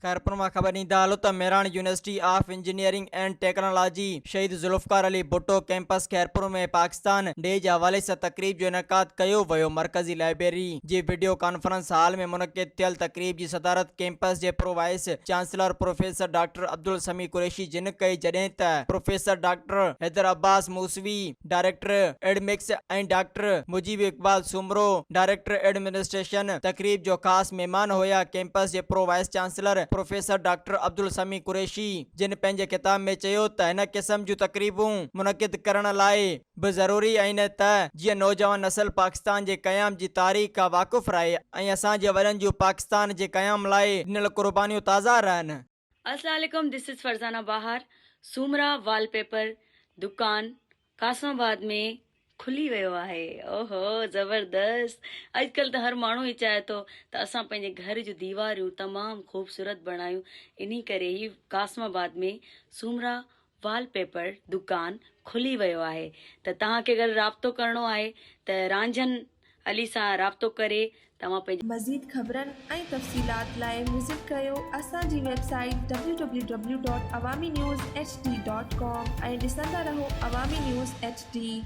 खैरपुर में खबर ॾींदा हलो त Mehran university of engineering and technology शहीद जुल्फकार अली भुट्टो कैंपस खैरपुर में पाकिस्तान डे जे हवाले से तकरीब जो इनकाद कयो वियो। मरकजी लाइब्रेरी जी वीडियो कॉन्फ्रेंस हाल में मुनक़िद थियल तकरीब की सदारत कैंपस के pro vice chancellor professor doctor Abdul Sami Qureshi जिन कई, जॾहिं त professor doctor Haider Abbas Musavi director academics ऐं doctor Mujeeb Iqbal Soomro director administration तकरीब जो खास मेहमान होया। कैंपस के pro vice chancellor professor doctor Abdul Sami Qureshi जिन पंहिंजे किताब में चयो त हिन क़िस्म जूं तकरीबूं मुनक़िद करण लाइ बि ज़रूरी आहिनि त जीअं नौजवान नस्ल पाकिस्तान जे क़याम जी तारीख़ खां वाक़ुफ़ रहे ऐं असांजे वॾनि जूं पाकिस्तान जे क़याम लाइ ॾिनल क़ुर्बानियूं ताज़ा रहनि। अस्सलाम वालेकुम, दिस इज फरजाना बाहर। सूमरा वॉलपेपर दुकान कासमाबाद में खुली वियो आहे। ओहो ज़बरदस्त। अॼुकल्ह त हर माण्हू ई चाहे थो त असां पंहिंजे घर जूं दीवारियूं तमामु ख़ूबसूरत बणायूं। इन्ही करे ही कासमाबाद में सूमरा वॉलपेपर दुकान खुली वियो आहे। त तव्हांखे अगरि राब्तो करणो आहे त रांझन अली सां राब्तो करे तव्हां पंहिंजे मज़ीद ख़बरनि ऐं तफ़सीलात लाइ विज़िट कयो असांजी वेबसाइट www.awamiNewsHD.com ऐं ॾिसंदा रहो अवामी न्यूज़ HD।